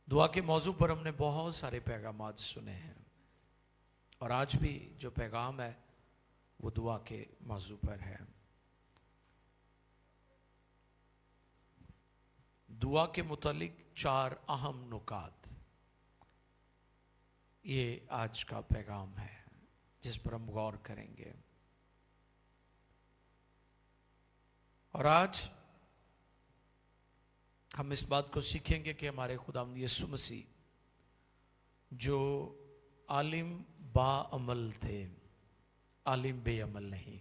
दुआ के मौजू पर हमने बहुत सारे पैगामात सुने हैं और आज भी जो पैगाम है वो दुआ के मौजू पर है। दुआ के मुतालिक 4 अहम नुकात, ये आज का पैगाम है जिस पर हम गौर करेंगे। और आज हम इस बात को सीखेंगे कि हमारे खुदावंद यीशु मसीह जो आलिम बाअमल थे, आलिम बेअमल नहीं।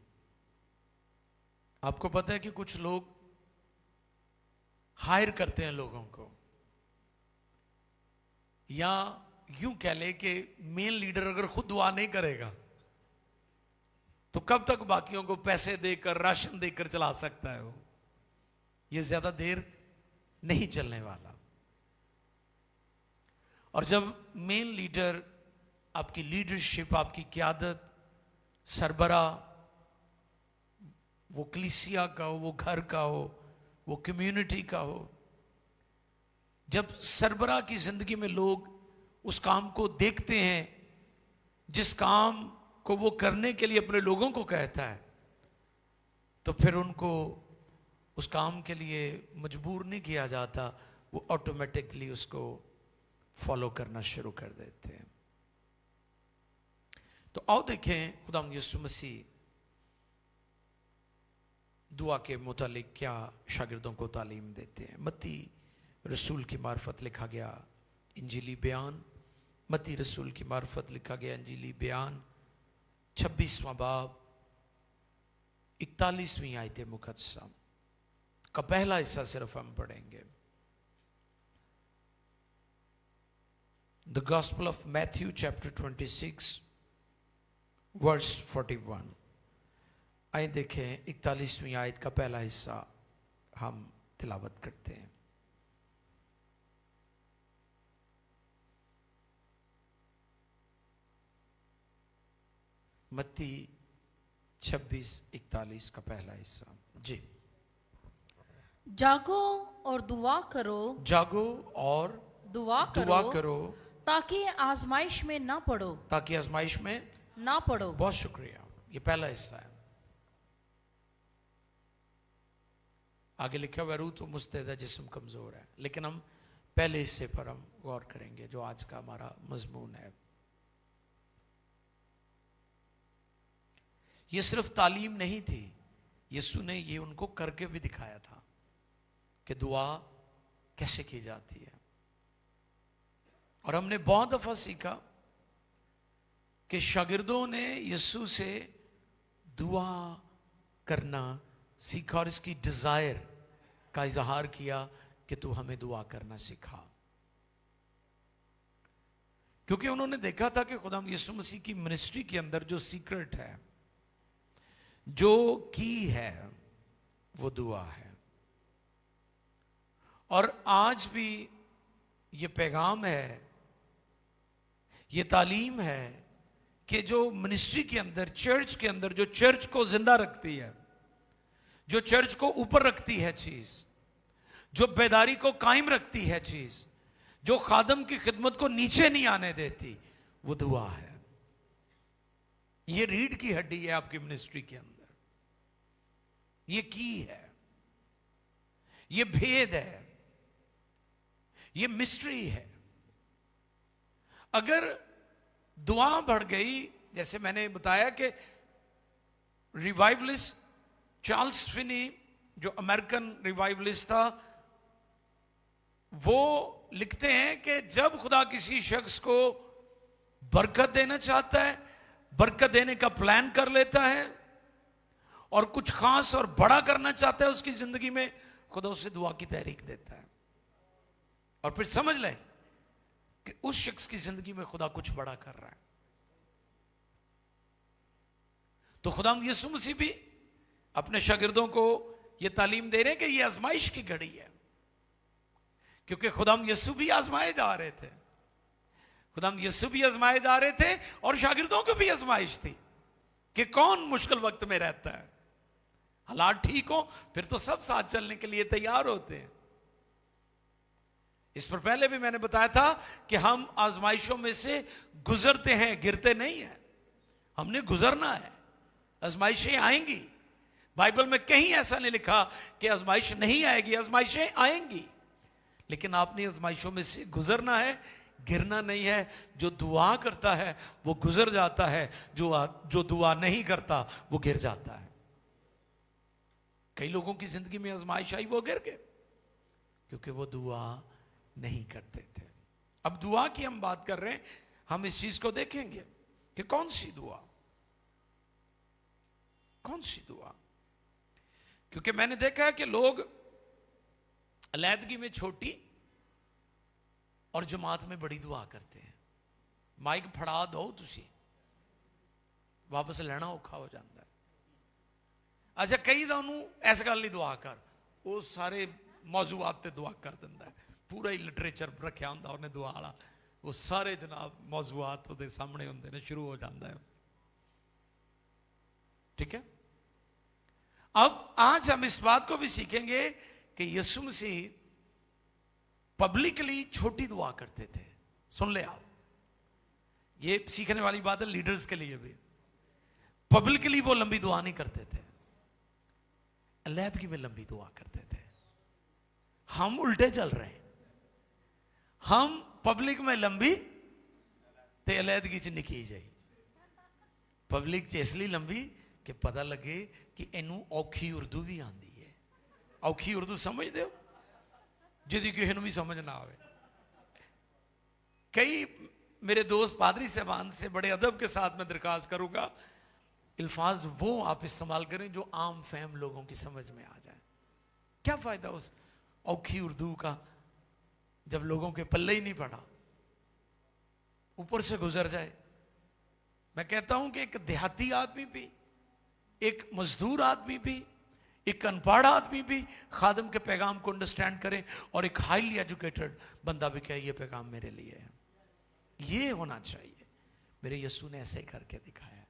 आपको पता है कि कुछ लोग हायर करते हैं लोगों को, या यूं कह ले कि मेन लीडर अगर खुद दुआ नहीं करेगा तो कब तक बाकियों को पैसे देकर, राशन देकर चला सकता है वो? ये ज्यादा देर नहीं चलने वाला। और जब मेन लीडर, आपकी लीडरशिप, आपकी क़यादत, सरबरा, वो कलीसिया का हो, वो घर का हो, वो कम्युनिटी का हो, जब सरबरा की जिंदगी में लोग उस काम को देखते हैं जिस काम को वो करने के लिए अपने लोगों को कहता है, तो फिर उनको उस काम के लिए मजबूर नहीं किया जाता, वो ऑटोमेटिकली उसको फॉलो करना शुरू कर देते हैं। तो आओ देखें खुदावंद यीशु मसीह दुआ के मुतालिक क्या शागिर्दों को तालीम देते हैं। मत्ती रसूल की मार्फत लिखा गया इंजीली बयान, मत्ती रसूल की मार्फत लिखा गया इंजीली बयान 26वां बाब 41वीं आयत मुकद्दसा का पहला हिस्सा सिर्फ हम पढ़ेंगे। The gospel of Matthew chapter 26 verse 41। आइए देखें 41वीं आयत का पहला हिस्सा हम तिलावत करते हैं। मत्ती 26:41 का पहला हिस्सा जी। जागो और दुआ करो, जागो और दुआ करो ताकि आजमाइश में ना पड़ो, ताकि आजमाइश में ना पड़ो। बहुत शुक्रिया, ये पहला हिस्सा है। आगे लिखा हुआ रूह तो मुस्तैद है, जिस्म कमजोर है। लेकिन हम पहले हिस्से पर हम गौर करेंगे जो आज का हमारा मजमून है। ये सिर्फ तालीम नहीं थी, यीशु ने ये उनको करके भी दिखाया था कि दुआ कैसे की जाती है। और हमने बहुत दफा सीखा कि शागिर्दों ने यीशु से दुआ करना सीखा और इसकी डिजायर का इजहार किया कि तू हमें दुआ करना सिखा, क्योंकि उन्होंने देखा था कि खुदा यीशु मसीह की मिनिस्ट्री के अंदर जो सीक्रेट है, जो की है, वो दुआ है। और आज भी ये पैगाम है, ये तालीम है कि जो मिनिस्ट्री के अंदर, चर्च के अंदर, जो चर्च को जिंदा रखती है, जो चर्च को ऊपर रखती है चीज, जो बेदारी को कायम रखती है चीज, जो खादम की खिदमत को नीचे नहीं आने देती, वो दुआ है। ये रीढ़ की हड्डी है आपकी मिनिस्ट्री के अंदर, ये की है, ये भेद है, ये मिस्ट्री है। अगर दुआ बढ़ गई, जैसे मैंने बताया कि रिवाइवलिस्ट चार्ल्स फिनी जो अमेरिकन रिवाइवलिस्ट था, वो लिखते हैं कि जब खुदा किसी शख्स को बरकत देना चाहता है, बरकत देने का प्लान कर लेता है और कुछ खास और बड़ा करना चाहता है उसकी जिंदगी में, खुदा उसे दुआ की तहरीक देता है। और फिर समझ लें कि उस शख्स की जिंदगी में खुदा कुछ बड़ा कर रहा है। तो खुदा यीशु मसीह भी अपने शागिर्दों को यह तालीम दे रहे हैं कि यह आजमाइश की घड़ी है, क्योंकि खुदा यीशु भी आजमाए जा रहे थे, खुदा यीशु भी आजमाए जा रहे थे और शागिर्दों को भी आजमाइश थी कि कौन मुश्किल वक्त में रहता है। हालात ठीक हो फिर तो सब साथ चलने के लिए तैयार होते हैं, इस पर पहले भी मैंने बताया था कि हम आजमाइशों में से गुजरते हैं, गिरते नहीं है। हमने गुजरना है, आजमाइशें आएंगी। बाइबल में कहीं ऐसा नहीं लिखा कि आजमाइश नहीं आएगी, आजमाइशें आएंगी, लेकिन आपने आजमाइशों में से गुजरना है, गिरना नहीं है। जो दुआ करता है वो गुजर जाता है, जो दुआ नहीं करता वो गिर जाता है। कई लोगों की जिंदगी में आजमाइश आई, वो गिर गए क्योंकि वो दुआ नहीं करते थे। अब दुआ की हम बात कर रहे हैं, हम इस चीज को देखेंगे कि कौन सी दुआ, कौन सी दुआ। क्योंकि मैंने देखा है कि लोग अलैदगी में छोटी और जमात में बड़ी दुआ करते हैं। माइक फड़ा दो तुसी, वापस लेना औखा हो जाता है। अच्छा, कई ਦਾ ਉਹਨੂੰ ਇਸ ਗੱਲ ਲਈ ਦੁਆ ਕਰ, ਉਹ ਸਾਰੇ ਮੌਜ਼ੂਆਤ ਤੇ ਦੁਆ ਕਰ ਦਿੰਦਾ ਹੈ। पूरा ही लिटरेचर रखा ਹੁੰਦਾ ਉਹਨੇ ਦੁਆ ਵਾਲਾ, वो सारे जनाब मौजूआत ਉਹਦੇ सामने ਹੁੰਦੇ ਨੇ, शुरू हो जाता है। ठीक है, अब आज हम इस बात को भी सीखेंगे कि यीशु मसीह पब्लिकली छोटी दुआ करते थे। सुन ले आप, ये सीखने वाली बात है लीडर्स के लिए भी। पब्लिकली वो लंबी दुआ नहीं करते थे, अलैदगी में लंबी दुआ करते थे। हम उल्टे चल रहे हैं, हम पब्लिक में लंबी ते अलैदगी च निकी जाई। पब्लिक च इसलिए लंबी कि पता लगे कि इनू औखी उर्दू भी आती है। औखी उर्दू समझते हो, जिहदी किसी भी समझ ना आवे। कई मेरे दोस्त पादरी साहबान से बड़े अदब के साथ मैं दरखास्त करूंगा, अल्फाज वो आप इस्तेमाल करें जो आम फहम लोगों की समझ में आ जाए। क्या फायदा उस औखी उर्दू का जब लोगों के पल्ले ही नहीं पड़ा, ऊपर से गुजर जाए। मैं कहता हूं कि एक देहाती आदमी भी, एक मजदूर आदमी भी, एक अनपढ़ आदमी भी खादम के पैगाम को अंडरस्टैंड करे, और एक हाईली एजुकेटेड बंदा भी कहे ये पैगाम मेरे लिए है। ये होना चाहिए। मेरे यीशु ने ऐसे ही करके दिखाया।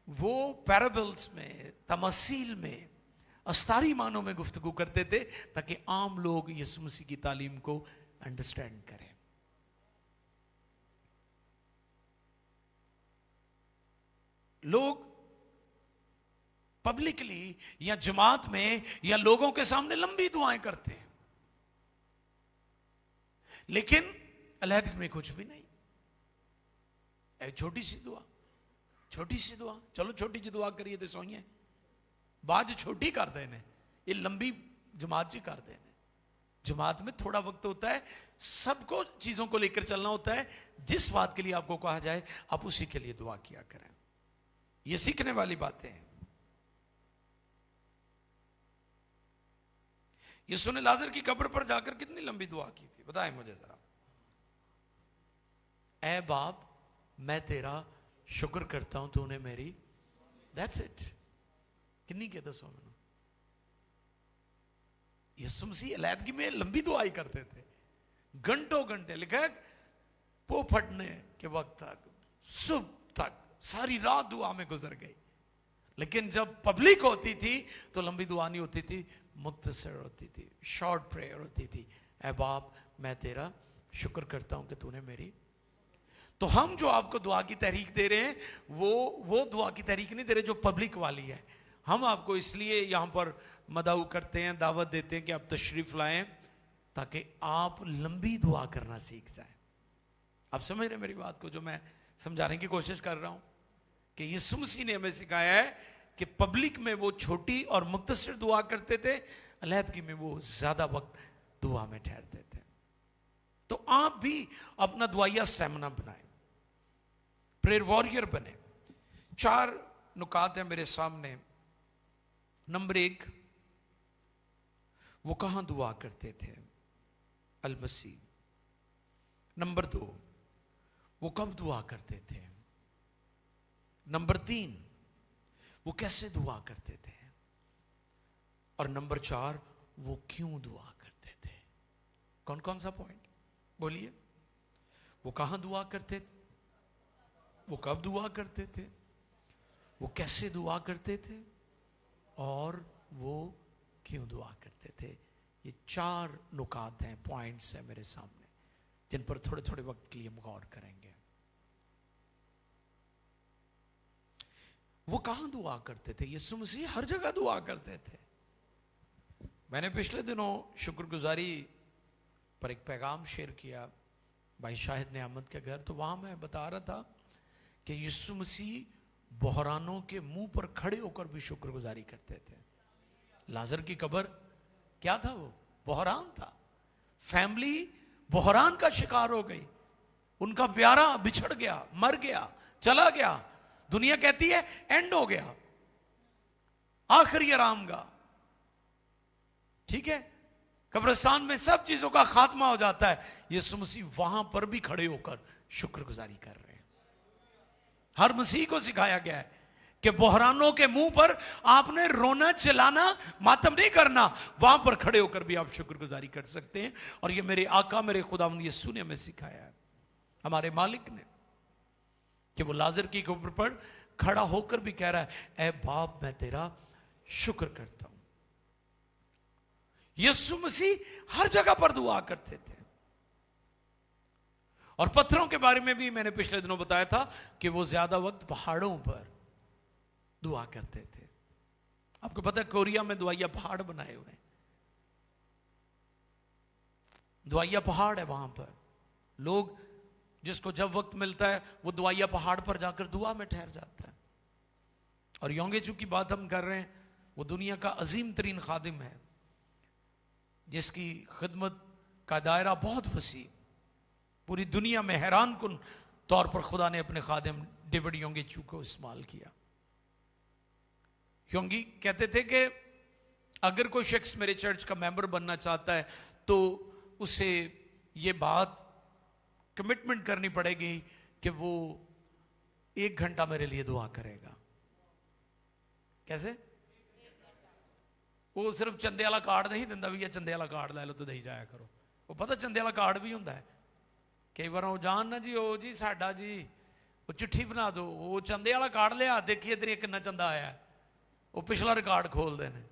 वो पैराबल्स में, तमसील में, अस्तारी मानों में गुफ्तगू करते थे ताकि आम लोग यीशु मसीह की तालीम को अंडरस्टैंड करें। लोग पब्लिकली या जमात में या लोगों के सामने लंबी दुआएं करते हैं, लेकिन अलैदगी में कुछ भी नहीं। एक छोटी सी दुआ, छोटी सी दुआ, चलो छोटी सी दुआ करिए तो सोइए, बाद छोटी कर देने, ये लंबी जमात जी कर देने। जमात में थोड़ा वक्त होता है, सबको चीजों को लेकर चलना होता है। जिस बात के लिए आपको कहा जाए आप उसी के लिए दुआ किया करें। ये सीखने वाली बातें हैं। यीशु ने लाजर की कब्र पर जाकर कितनी लंबी दुआ की थी, बताएं मुझे जरा। ऐ बाप, मैं तेरा शुक्र करता हूं तूने मेरी, दैट्स इट। किन्नी के दसो मैनू। यीशु मसीह अलैदगी में लंबी दुआई करते थे, घंटों घंटे। लिखा है पो फटने के वक्त तक, सुबह तक, सारी रात दुआ में गुजर गई। लेकिन जब पब्लिक होती थी तो लंबी दुआ नहीं होती थी, मुख्तसर होती थी, शॉर्ट प्रेयर होती थी। ऐ बाप, मैं तेरा शुक्र करता हूं कि तूने मेरी। तो हम जो आपको दुआ की तहरीक दे रहे हैं, वो दुआ की तहरीक नहीं दे रहे जो पब्लिक वाली है। हम आपको इसलिए यहां पर मदाऊ करते हैं, दावत देते हैं कि आप तशरीफ लाएं ताकि आप लंबी दुआ करना सीख जाएं। आप समझ रहे हैं मेरी बात को, जो मैं समझाने की कोशिश कर रहा हूं कि यीशु मसीह ने हमें सिखाया है कि पब्लिक में वो छोटी और मुख्तसर दुआ करते थे, अलैदगी में वो ज्यादा वक्त दुआ में ठहरते थे। तो आप भी अपना दुआया स्टेमिना बनाएं, प्रेयर वॉरियर बने। 4 नुकात हैं मेरे सामने। नंबर 1, वो कहां दुआ करते थे, अल मसीह। नंबर 2, वो कब दुआ करते थे। नंबर 3, वो कैसे दुआ करते थे। और नंबर 4, वो क्यों दुआ करते थे। कौन कौन सा पॉइंट बोलिए। वो कहां दुआ करते थे, वो कब दुआ करते थे, वो कैसे दुआ करते थे, और वो क्यों दुआ करते थे। ये 4 नुकात हैं, पॉइंट्स हैं मेरे सामने, जिन पर थोड़े थोड़े वक्त के लिए हम गौर करेंगे। वो कहां दुआ करते थे? यीशु मसीह हर जगह दुआ करते थे। मैंने पिछले दिनों शुक्रगुजारी पर एक पैगाम शेयर किया भाई शाहिद नेमत के घर, तो वहां मैं बता रहा था कि यीशु मसीह बहरानों के मुंह पर खड़े होकर भी शुक्रगुजारी करते थे। लाजर की कब्र क्या था? वो बहरान था। फैमिली बहरान का शिकार हो गई, उनका प्यारा बिछड़ गया, मर गया, चला गया। दुनिया कहती है एंड हो गया, आखिरी आराम का, ठीक है, कब्रिस्तान में सब चीजों का खात्मा हो जाता है। यीशु मसीह वहां पर भी खड़े होकर शुक्रगुजारी कर रहे हैं। हर मसीह को सिखाया गया है कि बहरानों के मुंह पर आपने रोना, चिल्लाना, मातम नहीं करना, वहां पर खड़े होकर भी आप शुक्रगुजारी कर सकते हैं। और ये मेरे आका, मेरे खुदावंद यीशु ने हमें सिखाया है, हमारे मालिक ने, कि वो लाजर की कब्र पर खड़ा होकर भी कह रहा है, ऐ बाप मैं तेरा शुक्र करता हूं। यीशु मसीह हर जगह पर दुआ करते थे। और पत्थरों के बारे में भी मैंने पिछले दिनों बताया था कि वो ज्यादा वक्त पहाड़ों पर दुआ करते थे। आपको पता है कोरिया में दुआइया पहाड़ बनाए हुए हैं, दुआइया पहाड़ है, वहां पर लोग जिसको जब वक्त मिलता है वो दुआइया पहाड़ पर जाकर दुआ में ठहर जाता है। और योंगेचू की बात हम कर रहे हैं, वो दुनिया का अजीम तरीन खादिम है, जिसकी खिदमत का दायरा बहुत वसी, पूरी दुनिया में हैरान कुन तौर पर खुदा ने अपने खादिम डेविड योंगेचू को इस्तेमाल किया। योंगी कहते थे कि अगर कोई शख्स मेरे चर्च का मेंबर बनना चाहता है तो उसे ये बात कमिटमेंट करनी पड़ेगी कि वो 1 घंटा मेरे लिए दुआ करेगा। कैसे? वो सिर्फ चंदे वाला कार्ड नहीं दिंदा भी, चंदे वाला कार्ड लै लो तो दे जाया करो। वो पता चंदे वाला कार्ड भी होंदा है, कई बार वो जान ना जी, ओ जी साडा जी वो चिट्ठी बना दो, वो चंदे वाला कार्ड लिया, देखिए इधर कितना चंदा आया है, वो पिछला रिकॉर्ड खोलते हैं,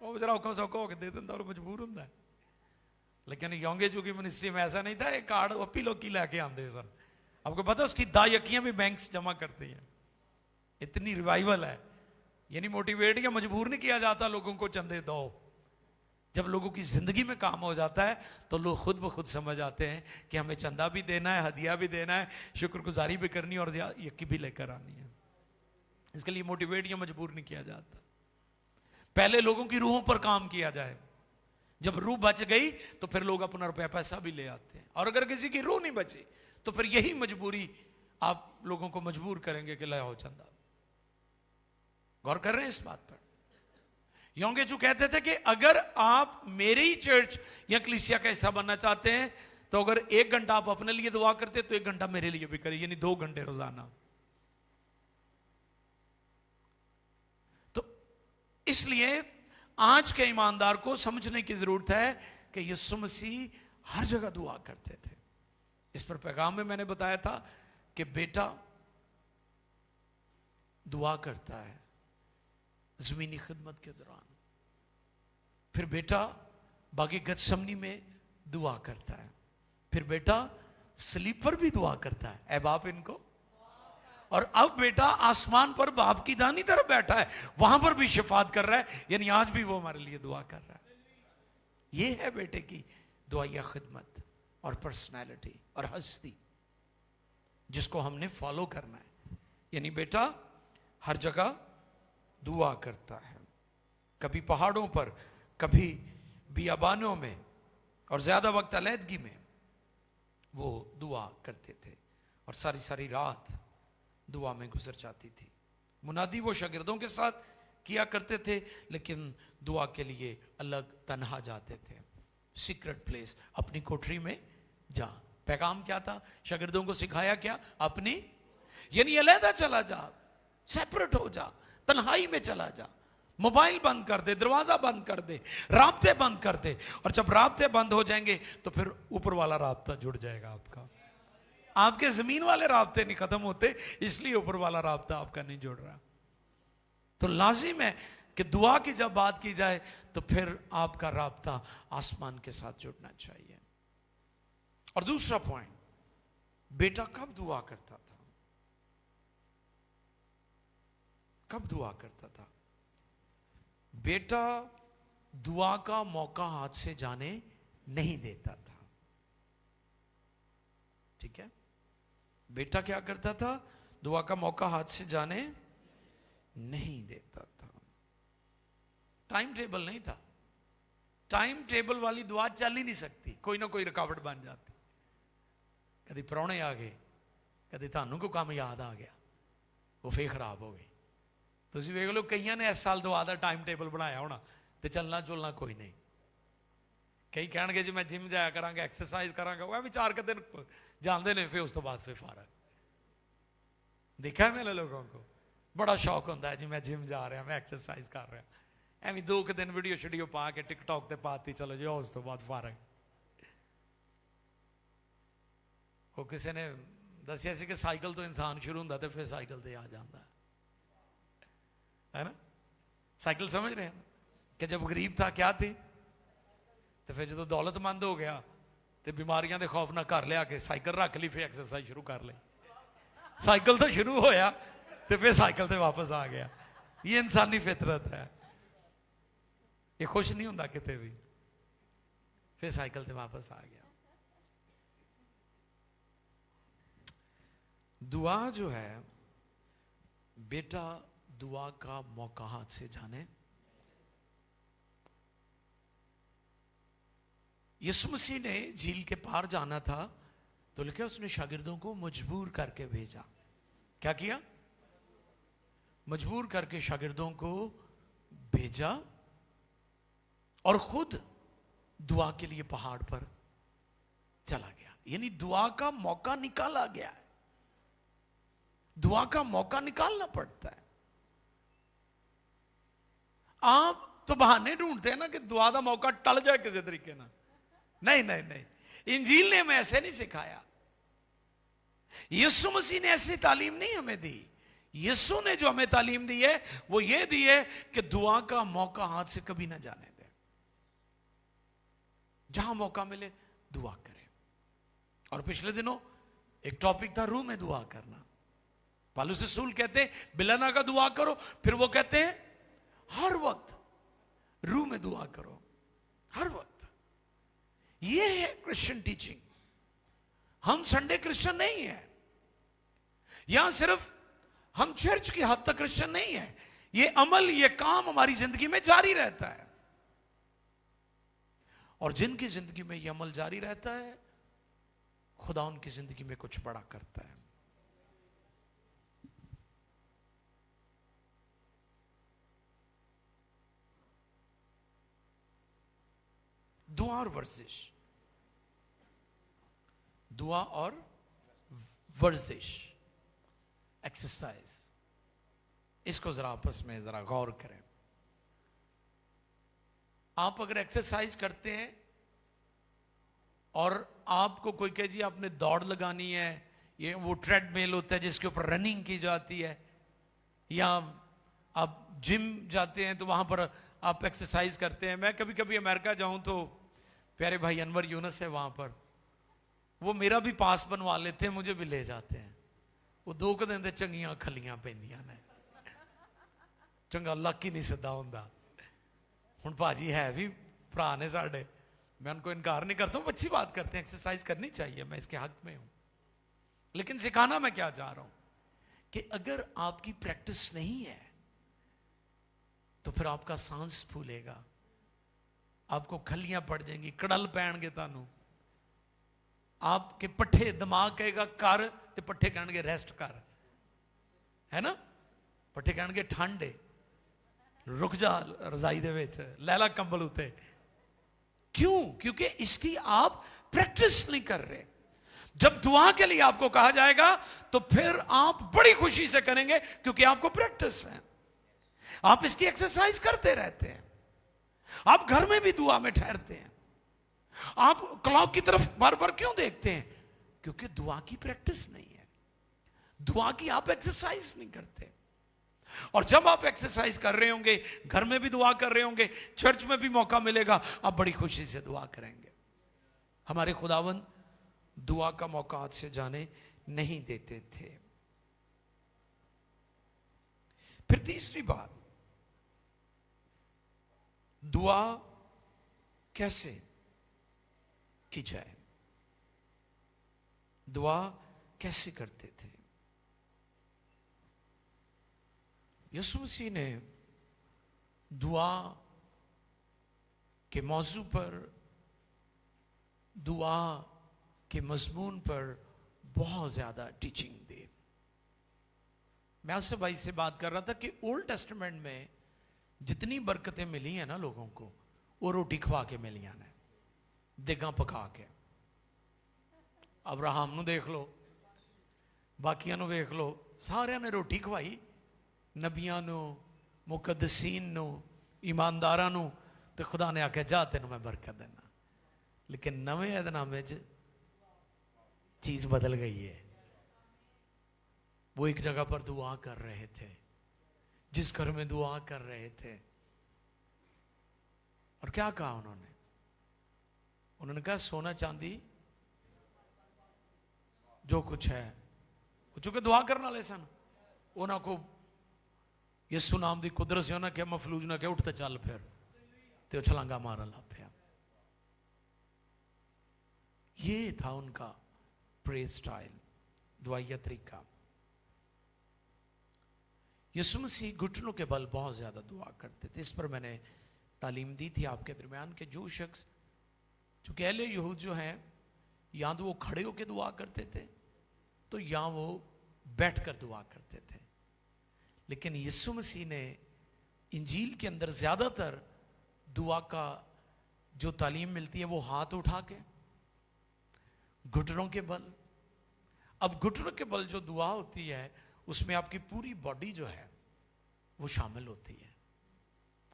वो बेचारा औखा सौखा होकर दे दिंदा, और मजबूर होंदा है। लेकिन योंगेचू की मिनिस्ट्री में ऐसा नहीं था, एक कार्ड अपी लोग लेके आते सन। आपको पता है उसकी दायकियां भी बैंक्स जमा करती हैं, इतनी रिवाइवल है। यानी मोटिवेट या मजबूर नहीं किया जाता लोगों को चंदे दो। जब लोगों की जिंदगी में काम हो जाता है तो लोग खुद ब खुद समझ आते हैं कि हमें चंदा भी देना है, हदिया भी देना है, शुक्रगुजारी भी करनी है और यकी भी लेकर आनी है। इसके लिए मोटिवेट या मजबूर नहीं किया जाता। पहले लोगों की रूहों पर काम किया जाए, जब रूह बच गई तो फिर लोग अपना रुपया पैसा भी ले आते हैं, और अगर किसी की रूह नहीं बची तो फिर यही मजबूरी आप लोगों को मजबूर करेंगे कि लाओ चंदा। गौर कर रहे हैं इस बात पर? योंगेचू कहते थे कि अगर आप मेरे ही चर्च या कलीसिया का हिस्सा बनना चाहते हैं तो अगर 1 घंटा आप अपने लिए दुआ करते तो 1 घंटा मेरे लिए भी करिए, यानी 2 घंटे रोजाना। तो इसलिए आज के ईमानदार को समझने की जरूरत है कि यीशु मसीह हर जगह दुआ करते थे। इस पर पैगाम में मैंने बताया था कि बेटा दुआ करता है जमीनी खिदमत के दौरान, फिर बेटा बागी गतसमनी में दुआ करता है, फिर बेटा सलीब पर भी दुआ करता है, ऐ बाप इनको, और अब बेटा आसमान पर बाप की दानी तरफ बैठा है, वहां पर भी शिफात कर रहा है, यानी आज भी वो हमारे लिए दुआ कर रहा है। ये है बेटे की दुआया खिदमत और पर्सनैलिटी और हस्ती, जिसको हमने फॉलो करना है। यानी बेटा हर जगह दुआ करता है, कभी पहाड़ों पर, कभी बियाबानों में, और ज्यादा वक्त अलैदगी में वो दुआ करते थे, और सारी सारी रात दुआ में गुजर जाती थी। मुनादी वो शागिर्दों के साथ किया करते थे, लेकिन दुआ के लिए अलग तन्हा जाते थे, सीक्रेट प्लेस, अपनी कोठरी में जा। पैगाम क्या था? शागिर्दों को सिखाया क्या? अपनी, यानी अलहदा चला जा, सेपरेट हो जा, तन्हाई में चला जा, मोबाइल बंद कर दे, दरवाजा बंद कर दे, राब्ते बंद कर दे, और जब राब्ते बंद हो जाएंगे तो फिर ऊपर वाला राब्ता जुड़ जाएगा आपका। आपके जमीन वाले राब्ते नहीं खत्म होते, इसलिए ऊपर वाला राब्ता आपका नहीं जुड़ रहा। तो लाजिम है कि दुआ की जब बात की जाए तो फिर आपका राब्ता आसमान के साथ जुड़ना चाहिए। और दूसरा पॉइंट, बेटा कब दुआ करता था? कब दुआ करता था? बेटा दुआ का मौका हाथ से जाने नहीं देता था। ठीक है, बेटा क्या करता था? दुआ का मौका हाथ से जाने नहीं देता था। टाइम टेबल नहीं था। टाइम टेबल वाली दुआ चल ही नहीं सकती, कोई ना कोई रुकावट बन जाती। कभी परौने आ गए, कभी थानू को काम याद आ गया, वो फिर खराब हो गई। तुम वेख लो, कई ने इस साल दुआ का टाइम टेबल बनाया होना, तो चलना चुलना कोई नहीं। कई कह जी मैं जिम जाया करांगा, एक्सरसाइज करांगा, वह भी 4 दिन जानते हैं, फिर उस तो बाद फिर फारग। देखा मेरे लोगों को बड़ा शौक होता है जी, मैं जिम जा रहा, मैं एक्सरसाइज कर रहा, एवं 2 दिन वीडियो शीडियो पा के टिकटॉक ते पाती, चलो जी उस तो बाद फारग। वो किसी ने दसिया कि साइकिल तो इंसान शुरू होता तो फिर साइकिल ते आ जाता है ना। साइकिल समझ रहे हैं ना, कि जब गरीब था क्या थी, तो फिर जो दौलतमंद हो गया तो बीमारियां के खौफ ना घर लिया के साइकिल रख ली, फिर एक्सरसाइज शुरू कर ली। साइकिल तो शुरू होया तो फिर साइकिल से वापस आ गया। ये इंसानी फितरत है, ये खुश नहीं होता कितने भी, फिर साइकिल से वापस आ गया। दुआ जो है, बेटा दुआ का मौका हाथ से जाने। यीशु मसीह ने झील के पार जाना था तो लिखा उसने शागिर्दों को मजबूर करके भेजा। क्या किया? मजबूर करके शागिर्दों को भेजा और खुद दुआ के लिए पहाड़ पर चला गया। यानी दुआ का मौका निकाला गया है। दुआ का मौका निकालना पड़ता है। आप तो बहाने ढूंढते हैं ना कि दुआ का मौका टल जाए किसी तरीके ना। नहीं नहीं नहीं, इंजील ने हमें ऐसे नहीं सिखाया। यीशु मसीह ने ऐसी तालीम नहीं हमें दी। यीशु ने जो हमें तालीम दी है वो ये दी है कि दुआ का मौका हाथ से कभी ना जाने दे। जहां मौका मिले दुआ करें। और पिछले दिनों एक टॉपिक था रूह में दुआ करना। पौलुस रसूल कहते हैं बिलना का दुआ करो, फिर वो कहते हैं हर वक्त रूह में दुआ करो, हर वक्त। ये है क्रिश्चियन टीचिंग। हम संडे क्रिश्चियन नहीं है, यहां सिर्फ हम चर्च की हद तक क्रिश्चियन नहीं है। ये अमल, ये काम हमारी जिंदगी में जारी रहता है। और जिनकी जिंदगी में ये अमल जारी रहता है, खुदा उनकी जिंदगी में कुछ बड़ा करता है। दुआ और वर्जिश, दुआ और वर्जिश, एक्सरसाइज, इसको जरा आपस में जरा गौर करें। आप अगर एक्सरसाइज करते हैं और आपको कोई कहे जी आपने दौड़ लगानी है, ये वो ट्रेडमिल होता है जिसके ऊपर रनिंग की जाती है, या आप जिम जाते हैं तो वहां पर आप एक्सरसाइज करते हैं। मैं कभी कभी अमेरिका जाऊं तो प्यारे भाई अनवर यूनस है वहां पर, वो मेरा भी पास बनवा लेते हैं, मुझे भी ले जाते हैं। वो 2 दिन दे चंगियां खलियां पैंदियां ने, चंगा लक ही नहीं सीधा होंदा। हुण भाजी है भी भरा ने साडे, मैं उनको इनकार नहीं करता हूं, अच्छी बात करते हैं, एक्सरसाइज करनी चाहिए, मैं इसके हक में हूं। लेकिन सिखाना मैं क्या चाह रहा हूं कि अगर आपकी प्रैक्टिस नहीं है तो फिर आपका सांस फूलेगा, आपको खलियां पड़ जाएंगी, कड़ल पैणगे तानू, आपके पट्ठे, दिमाग कहेगा कर ते पट्ठे कहणगे रेस्ट कर, है ना। पट्ठे कहणगे ठंड है, रुक जा रजाई दे विच, लैला कंबल उते। क्यों? क्योंकि इसकी आप प्रैक्टिस नहीं कर रहे। जब दुआ के लिए आपको कहा जाएगा तो फिर आप बड़ी खुशी से करेंगे, क्योंकि आपको प्रैक्टिस है, आप इसकी एक्सरसाइज करते रहते हैं। आप घर में भी दुआ में ठहरते हैं। आप क्लॉक की तरफ बार बार क्यों देखते हैं? क्योंकि दुआ की प्रैक्टिस नहीं है, दुआ की आप एक्सरसाइज नहीं करते। और जब आप एक्सरसाइज कर रहे होंगे, घर में भी दुआ कर रहे होंगे, चर्च में भी मौका मिलेगा, आप बड़ी खुशी से दुआ करेंगे। हमारे खुदावंद दुआ का मौका हाथ से जाने नहीं देते थे। फिर तीसरी बात, दुआ कैसे की जाए, दुआ कैसे करते थे। यीशु मसीह ने दुआ के मौजू पर, दुआ के मजमून पर बहुत ज्यादा टीचिंग दी। मैं आसिफ भाई से बात कर रहा था कि ओल्ड टेस्टामेंट में जितनी बरकतें मिली हैं ना लोगों को, वो रोटी खवा के मिली ने, देगा पका के। अब्राहम ਨੂੰ देख लो, बाकियां ਨੂੰ देख लो, सारियां ने रोटी खवाई, नबियां ਨੂੰ, मुकद्दसीन ਨੂੰ, ईमानदारां ਨੂੰ, तो खुदा ने आख्या जा तेन मैं बरकत देना। लेकिन नवे ऐदनामे च चीज बदल गई है। वो एक जगह पर दुआ कर रहे थे, जिस घर में दुआ कर रहे थे, और क्या कहा उन्होंने? उन्होंने कहा सोना चांदी जो कुछ है, चूंकि दुआ करने वाले सन, उन्होंने को यीशु नाम की कुदरत से उन्हें क्या मफलूज ने क्या उठते चल फिर, तो छलांगा मारन लग पिया। ये था उनका प्रेज स्टाइल, दुआया तरीका। यीशु मसीह घुटनों के बल बहुत ज्यादा दुआ करते थे। इस पर मैंने तालीम दी थी आपके दरमियान के जो शख्स, जो अहले यहूद जो हैं, या तो वो खड़े होकर दुआ करते थे, तो या वो बैठकर दुआ करते थे। लेकिन यीशु मसीह ने इंजील के अंदर ज्यादातर दुआ का जो तालीम मिलती है वो हाथ उठा के, घुटनों के बल। अब घुटनों के बल जो दुआ होती है, उसमें आपकी पूरी बॉडी जो है वो शामिल होती है।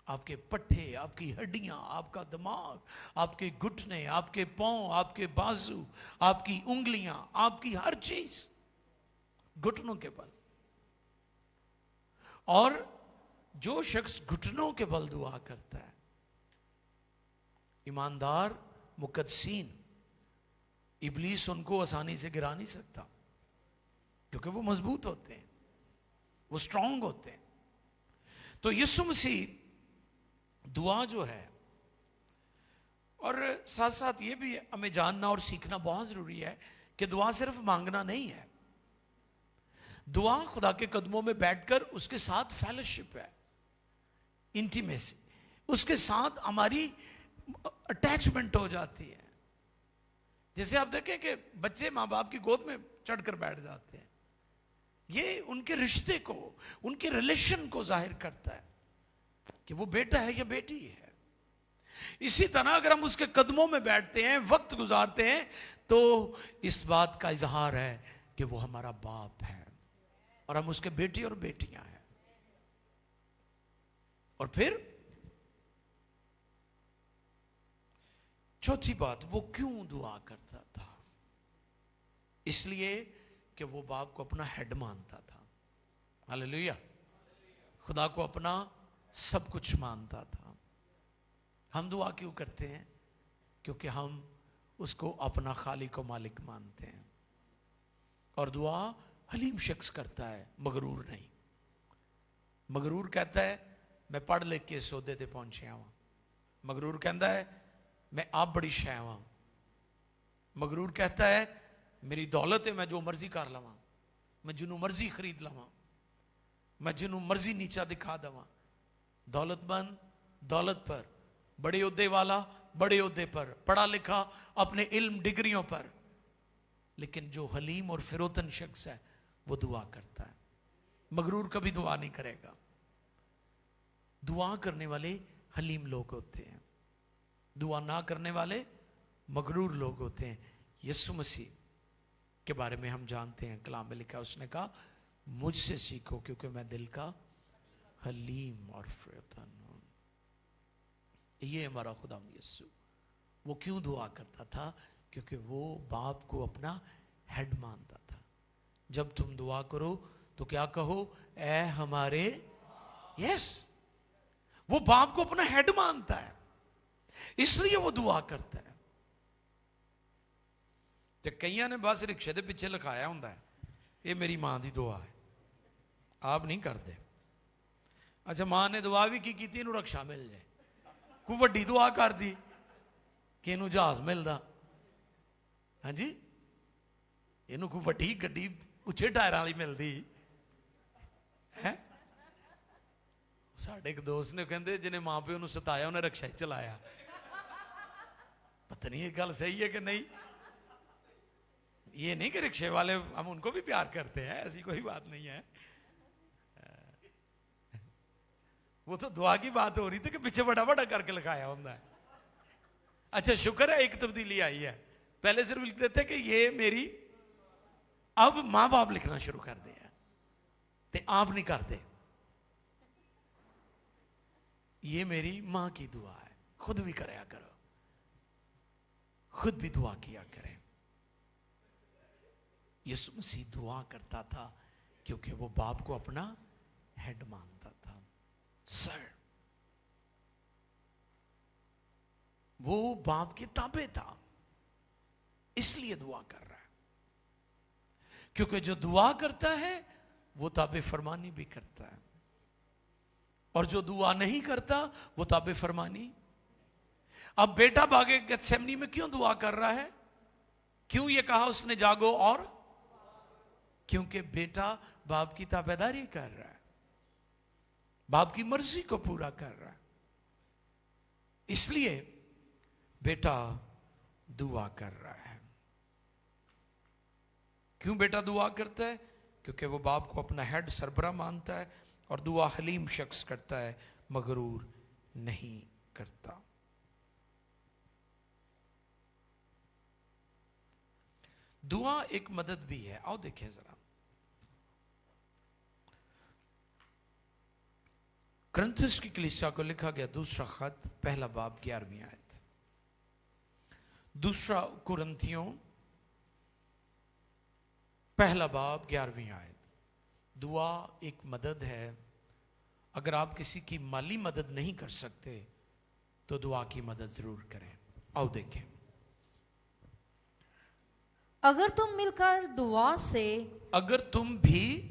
आपके पट्टे, आपकी हड्डियां, आपका दिमाग, आपके घुटने, आपके पांव, आपके बाजू, आपकी उंगलियां, आपकी हर चीज घुटनों के बल। और जो शख्स घुटनों के बल दुआ करता है, ईमानदार मुकद्दसीन, इब्लीस उनको आसानी से गिरा नहीं सकता, क्योंकि वो मजबूत होते हैं, वो स्ट्रांग होते हैं। तो यीशु मसीह दुआ जो है, और साथ साथ ये भी हमें जानना और सीखना बहुत जरूरी है कि दुआ सिर्फ मांगना नहीं है। दुआ खुदा के कदमों में बैठकर उसके साथ फेलोशिप है, इंटीमेसी, उसके साथ हमारी अटैचमेंट हो जाती है। जैसे आप देखें कि बच्चे माँ बाप की गोद में चढ़कर बैठ जाते हैं, ये उनके रिश्ते को, उनके रिलेशन को जाहिर करता है कि वो बेटा है या बेटी है। इसी तरह अगर हम उसके कदमों में बैठते हैं, वक्त गुजारते हैं, तो इस बात का इजहार है कि वो हमारा बाप है और हम उसके बेटी और बेटियां हैं। और फिर चौथी बात, वो क्यों दुआ करता था? इसलिए कि वो बाप को अपना हेड मानता था। हालेलुया। खुदा को अपना सब कुछ मानता था। हम दुआ क्यों करते हैं? क्योंकि हम उसको अपना खालिक और मालिक मानते हैं। और दुआ हलीम शख्स करता है, मगरूर नहीं। मगरूर कहता है मैं पढ़ लिख के सौदे ते पहुंचिया वहां। मगरूर कहता है मैं आप बड़ी शै वहां। मगरूर कहता है मेरी दौलत है, मैं जो मर्जी कर लवा, मैं जिन्हों मर्जी खरीद लवा, मैं जिन्हों मर्जी नीचा दिखा दवा। दौलतमंद दौलत पर, बड़े ओहदे वाला बड़े ओहदे पर, पढ़ा लिखा अपने इल्म डिग्रियों पर। लेकिन जो हलीम और फिरोतन शख्स है वो दुआ करता है। मगरूर कभी दुआ नहीं करेगा। दुआ करने वाले हलीम लोग होते हैं, दुआ ना करने वाले मगरूर लोग होते हैं। यीशु मसीह के बारे में हम जानते हैं, कलाम में लिखा, उसने कहा मुझसे सीखो क्योंकि मैं दिल का हलीम और फिरोतन हूं। ये हमारा खुदा यीशु, वो क्यों दुआ करता था? क्योंकि वो बाप को अपना हेड मानता था। जब तुम दुआ करो तो क्या कहो? ऐ हमारे यस, वो बाप को अपना हेड मानता है, इसलिए वो दुआ करता है। तो कईयां ने बस रिक्शे के पिछे लिखाया होंदा है ये मेरी मां की दुआ है, आप नहीं करते। अच्छा, मां ने दुआ भी की इनू रक्षा मिल जाए, कोई वड्डी दुआ कर दी कि इनू जहाज मिलता, हाँ जी, इनू कोई वड्डी गड्डी उच्चे टायर वाली मिलती है। साढ़े एक दोस्त ने कहते जिन्हें मां प्यो ने सताया उन्हें रक्षा ही चलाया। पता नहीं ये गल सही है कि नहीं। ये नहीं कि रिक्शे वाले हम उनको भी प्यार करते हैं, ऐसी कोई बात नहीं है। वो तो दुआ की बात हो रही थी कि पीछे बड़ा बड़ा करके लिखाया होता है। अच्छा, शुक्र है एक तब्दीली आई है, पहले सिर्फ लिखते थे कि ये मेरी, अब मां बाप लिखना शुरू कर दिया, ते आप नहीं करते, ये मेरी मां की दुआ है। खुद भी कराया करो, खुद भी दुआ किया करें। यीशु मसीह दुआ करता था क्योंकि वो बाप को अपना हेड मानता था, सर। वो बाप के ताबे था, इसलिए दुआ कर रहा है। क्योंकि जो दुआ करता है वो ताबे फरमानी भी करता है, और जो दुआ नहीं करता वो ताबे फरमानी। अब बेटा भागे गेत्सेमनी में क्यों दुआ कर रहा है? क्यों ये कहा उसने जागो? और क्योंकि बेटा बाप की ताबेदारी कर रहा है, बाप की मर्जी को पूरा कर रहा है, इसलिए बेटा दुआ कर रहा है। क्यों बेटा दुआ करता है? क्योंकि वो बाप को अपना हेड सरबरा मानता है, और दुआ हलीम शख्स करता है, मगरूर नहीं करता। दुआ एक मदद भी है। आओ देखें जरा, कुरिन्थियों की कलीसिया को लिखा गया दूसरा खत, पहला बाब 11वीं आयत। दूसरा कुरिन्थियों पहला बाब 11वीं आयत। दुआ एक मदद है। अगर आप किसी की माली मदद नहीं कर सकते तो दुआ की मदद जरूर करें। आओ देखें, अगर तुम मिलकर दुआ से, अगर तुम भी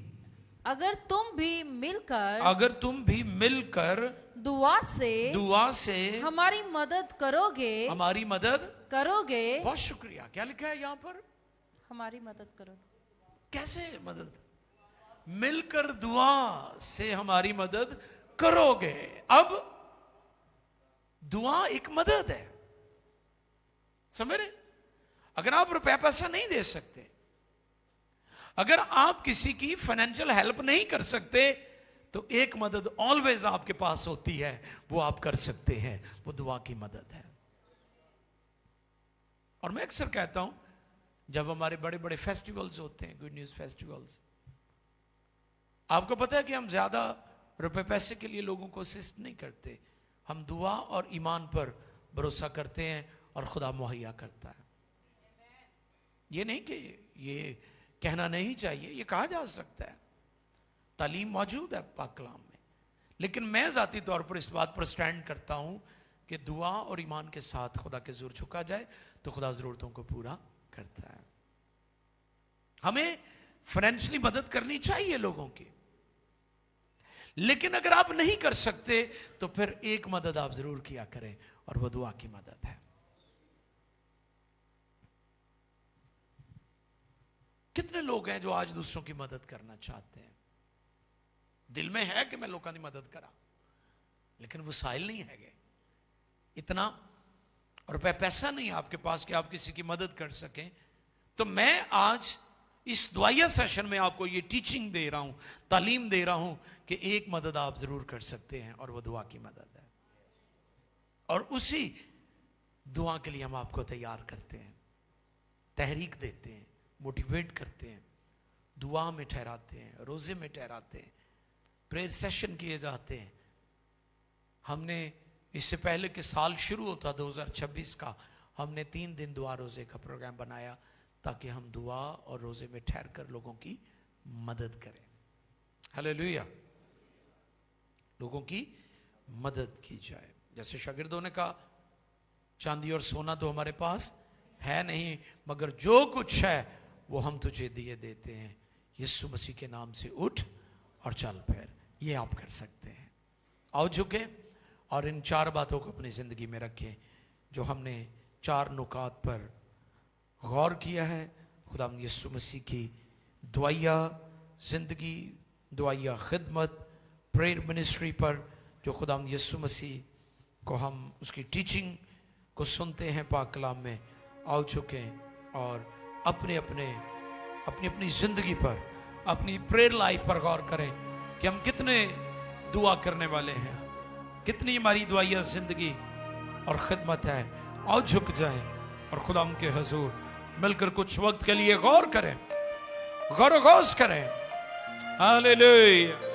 मिलकर दुआ से हमारी मदद करोगे। करोगे। बहुत शुक्रिया। क्या लिखा है यहां पर? हमारी मदद करोगे। कैसे मदद? मिलकर दुआ से हमारी मदद करोगे। अब दुआ एक मदद है, समझ रहे? अगर आप रुपया पैसा नहीं दे सकते, अगर आप किसी की फाइनेंशियल हेल्प नहीं कर सकते, तो एक मदद ऑलवेज आपके पास होती है, वो आप कर सकते हैं, वो दुआ की मदद है। और मैं अक्सर कहता हूं, जब हमारे बड़े बड़े फेस्टिवल्स होते हैं, गुड न्यूज फेस्टिवल्स, आपको पता है कि हम ज्यादा रुपए पैसे के लिए लोगों को असिस्ट नहीं करते, हम दुआ और ईमान पर भरोसा करते हैं और खुदा मुहैया करता है। ये नहीं कि ये कहना नहीं चाहिए, ये कहा जा सकता है, तालीम मौजूद है पाक कलाम में, लेकिन मैं जाती तौर पर इस बात पर स्टैंड करता हूं कि दुआ और ईमान के साथ खुदा के ज़रूर झुका जाए तो खुदा ज़रूरतों को पूरा करता है। हमें फाइनेंशियली मदद करनी चाहिए लोगों की, लेकिन अगर आप नहीं कर सकते तो फिर एक मदद आप जरूर किया करें, और वह दुआ की मदद है। कितने लोग हैं जो आज दूसरों की मदद करना चाहते हैं? दिल में है कि मैं लोगों की मदद करा, लेकिन वसाइल नहीं है इतना, और पैसा नहीं आपके पास कि आप किसी की मदद कर सकें। तो मैं आज इस दुआया सेशन में आपको ये टीचिंग दे रहा हूं, तालीम दे रहा हूं कि एक मदद आप जरूर कर सकते हैं, और वो दुआ की मदद है। और उसी दुआ के लिए हम आपको तैयार करते हैं, तहरीक देते हैं, मोटिवेट करते हैं, दुआ में ठहराते हैं, रोजे में ठहराते हैं, प्रेयर सेशन किए जाते हैं। हमने इससे पहले कि साल शुरू होता 2026 का, हमने 3 दिन दुआ रोजे का प्रोग्राम बनाया ताकि हम दुआ और रोजे में ठहर कर लोगों की मदद करें। हालेलुया। लोगों की मदद की जाए। जैसे शागिर्दों ने कहा, चांदी और सोना तो हमारे पास है नहीं, मगर जो कुछ है वो हम तुझे दिए देते हैं, यीशु मसीह के नाम से उठ और चल फिर। ये आप कर सकते हैं। आओ झुके और इन 4 बातों को अपनी जिंदगी में रखें जो हमने 4 नुकात पर गौर किया है। खुदा यीशु मसीह की दुआया जिंदगी, दुआया खिदमत, प्रेयर मिनिस्ट्री पर जो खुदा यीशु मसीह को हम उसकी टीचिंग को सुनते हैं पाक कलाम में। आओ चुके और अपने अपनी जिंदगी पर, अपनी प्रेयर लाइफ पर गौर करें कि हम कितने दुआ करने वाले हैं, कितनी हमारी दुआया जिंदगी और खिदमत है। आओ झुक जाएं और खुदा के हुजूर मिलकर कुछ वक्त के लिए गौर करें, गौर-ओ-गौस करें। हालेलुया।